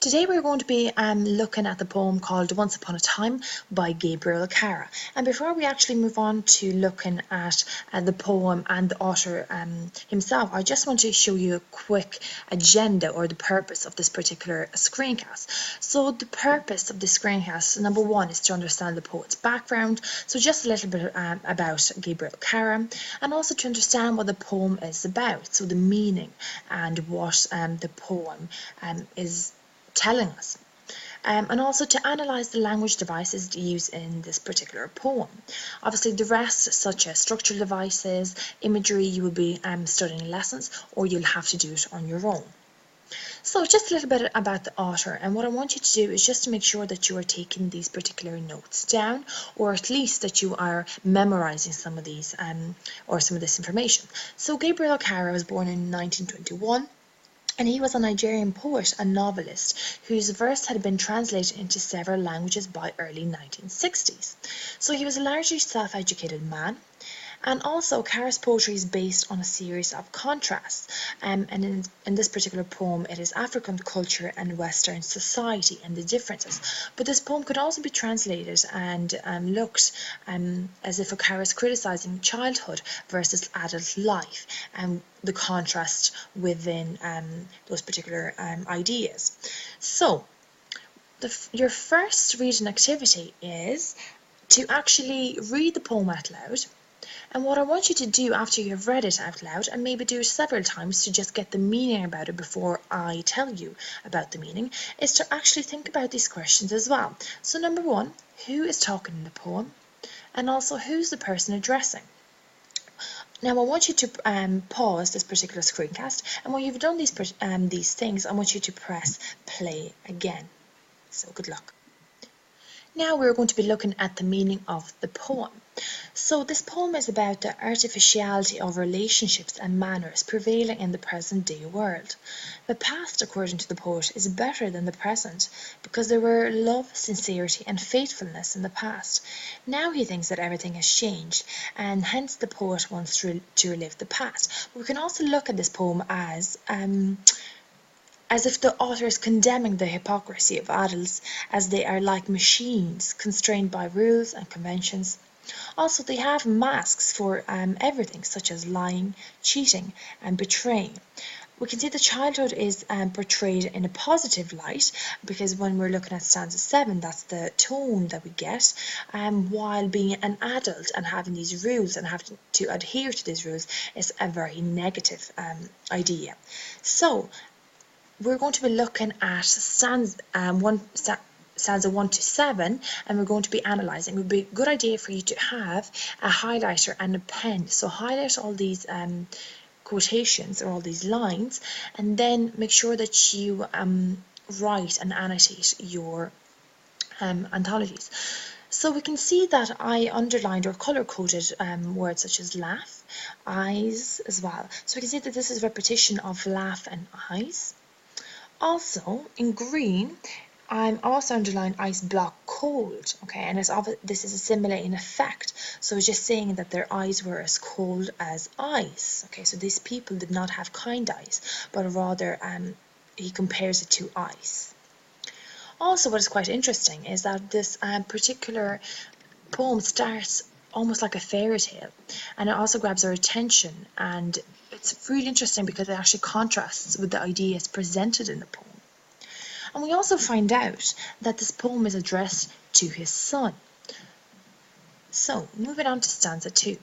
Today we're going to be looking at the poem called Once Upon a Time by Gabriel OKARA. And before we actually move on to looking at the poem and the author himself, I just want to show you a quick agenda or the purpose of this particular screencast. So the purpose of this screencast, number one, is to understand the poet's background, so just a little bit about Gabriel OKARA, and also to understand what the poem is about, so the meaning and what the poem is telling us, and also to analyse the language devices used in this particular poem. Obviously the rest, such as structural devices, imagery, you will be studying lessons, or you'll have to do it on your own. So just a little bit about the author, and what I want you to do is just to make sure that you are taking these particular notes down, or at least that you are memorising some of these or some of this information. So Gabriel OKARA was born in 1921. And he was a Nigerian poet and novelist whose verse had been translated into several languages by early 1960s. So he was a largely self-educated man. And also, OKARA's poetry is based on a series of contrasts. And in this particular poem, it is African culture and Western society and the differences. But this poem could also be translated and looked as if OKARA is criticising childhood versus adult life and the contrast within those particular ideas. So, your first reading activity is to actually read the poem out loud. And what I want you to do after you've read it out loud, and maybe do it several times to just get the meaning about it before I tell you about the meaning, is to actually think about these questions as well. So number one, who is talking in the poem? And also, who's the person addressing? Now I want you to pause this particular screencast, and when you've done these things, I want you to press play again. So good luck. Now we're going to be looking at the meaning of the poem. So this poem is about the artificiality of relationships and manners prevailing in the present day world. The past, according to the poet, is better than the present because there were love, sincerity and faithfulness in the past. Now he thinks that everything has changed, and hence the poet wants to relive the past. But we can also look at this poem as if the author is condemning the hypocrisy of adults, as they are like machines constrained by rules and conventions. Also, they have masks for everything, such as lying, cheating and betraying. We can see the childhood is portrayed in a positive light, because when we're looking at stanza 7, that's the tone that we get, while being an adult and having these rules and having to adhere to these rules is a very negative idea. So we're going to be looking at stanza 1 to 7, and we're going to be analysing. It would be a good idea for you to have a highlighter and a pen. So highlight all these quotations or all these lines, and then make sure that you write and annotate your anthologies. So we can see that I underlined or colour-coded words such as laugh, eyes as well. So we can see that this is repetition of laugh and eyes. Also, in green, I'm also underlined ice block cold, okay, and this is a simulating effect, so it's just saying that their eyes were as cold as ice, okay, so these people did not have kind eyes, but rather he compares it to ice. Also, what is quite interesting is that this particular poem starts almost like a fairy tale, and it also grabs our attention, and it's really interesting because it actually contrasts with the ideas presented in the poem. And we also find out that this poem is addressed to his son. So, moving on to stanza 2.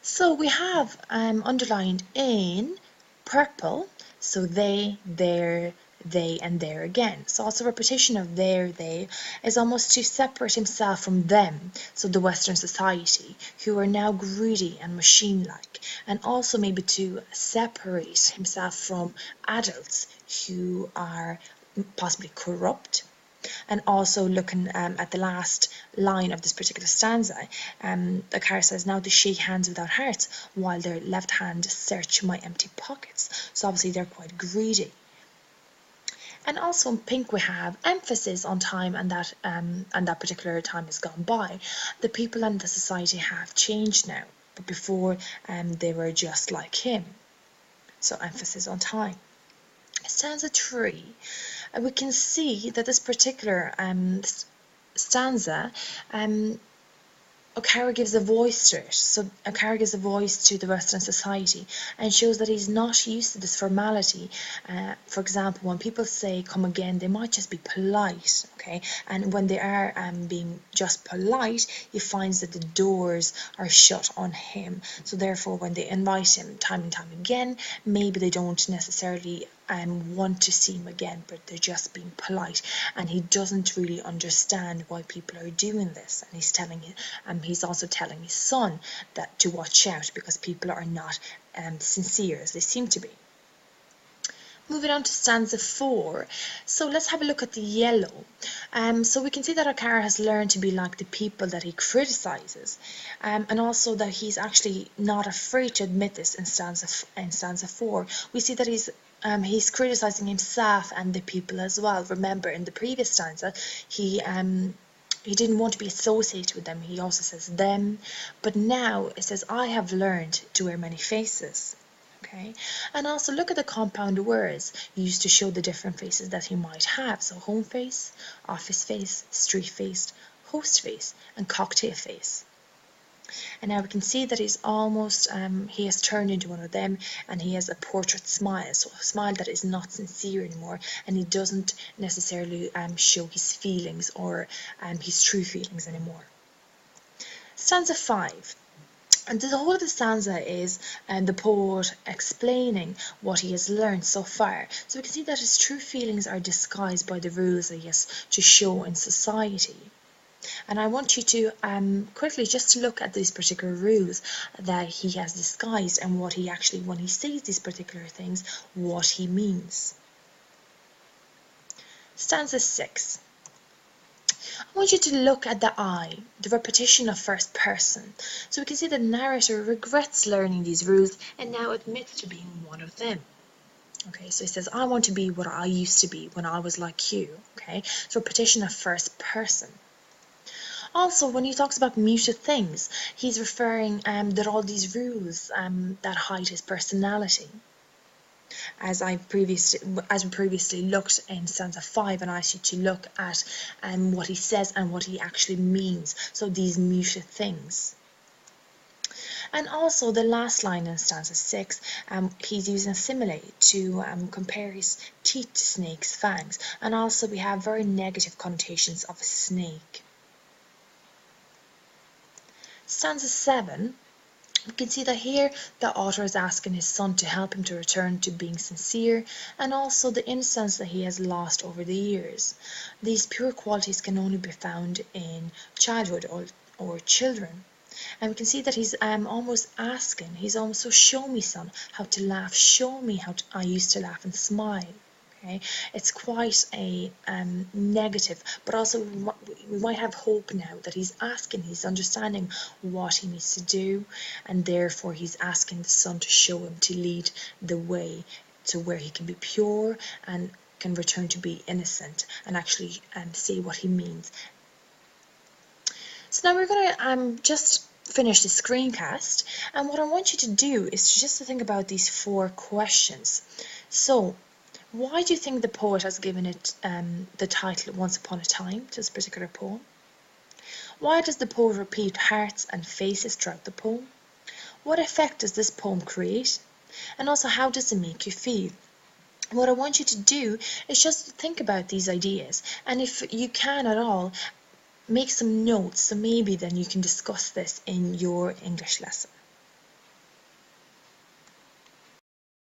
So we have underlined in purple, so they, their, they and there again. So also repetition of there, they is almost to separate himself from them, so the Western society, who are now greedy and machine-like, and also maybe to separate himself from adults who are possibly corrupt. And also looking at the last line of this particular stanza, OKARA says, now they shake hands without hearts, while their left hand search my empty pockets. So obviously they're quite greedy. And also in pink we have emphasis on time, and that particular time has gone by. The people and the society have changed now, but before they were just like him. So emphasis on time. Stanza 3, we can see that this particular stanza, OKARA gives a voice to it. So OKARA gives a voice to the Western society and shows that he's not used to this formality. For example, when people say come again, they might just be polite, okay? And when they are being just polite, he finds that the doors are shut on him. So therefore, when they invite him time and time again, maybe they don't necessarily want to see him again, but they're just being polite, and he doesn't really understand why people are doing this. And he's also telling his son that to watch out because people are not sincere as they seem to be. Moving on to stanza 4, so let's have a look at the yellow. So we can see that OKARA has learned to be like the people that he criticizes, and also that he's actually not afraid to admit this in stanza 4. We see that he's criticizing himself and the people as well. Remember, in the previous stanza, he didn't want to be associated with them. He also says them, but now it says, I have learned to wear many faces. Okay, and also look at the compound words used to show the different faces that he might have. So home face, office face, street face, host face, and cocktail face. And now we can see that he's almost, he has turned into one of them, and he has a portrait smile, so a smile that is not sincere anymore, and he doesn't necessarily show his feelings or his true feelings anymore. Stanza 5. And the whole of the stanza is the poet explaining what he has learned so far. So we can see that his true feelings are disguised by the rules that he has to show in society. And I want you to quickly just look at these particular rules that he has disguised and what he actually, when he says these particular things, what he means. Stanza 6. I want you to look at the I, the repetition of first person. So we can see the narrator regrets learning these rules and now admits to being one of them. Okay, so he says, I want to be what I used to be when I was like you. Okay, so repetition of first person. Also, when he talks about muted things, he's referring that all these rules that hide his personality. As we previously looked in stanza 5, and I asked you to look at what he says and what he actually means. So these muted things. And also the last line in stanza 6, he's using a simile to compare his teeth to snakes' fangs. And also we have very negative connotations of a snake. Stanza 7, we can see that here the author is asking his son to help him to return to being sincere, and also the innocence that he has lost over the years. These pure qualities can only be found in childhood or children. And we can see that he's almost asking, he's almost, so show me, son, how to laugh, show me how I used to laugh and smile. Okay, it's quite a negative, but also we might have hope now that he's asking, he's understanding what he needs to do, and therefore he's asking the son to show him, to lead the way to where he can be pure and can return to be innocent and actually see what he means. So now we're going to just finish the screencast, and what I want you to do is just to think about these 4 questions. So, why do you think the poet has given it the title Once Upon a Time to this particular poem? Why does the poet repeat hearts and faces throughout the poem? What effect does this poem create? And also, how does it make you feel? What I want you to do is just think about these ideas, and if you can at all, make some notes, so maybe then you can discuss this in your English lesson.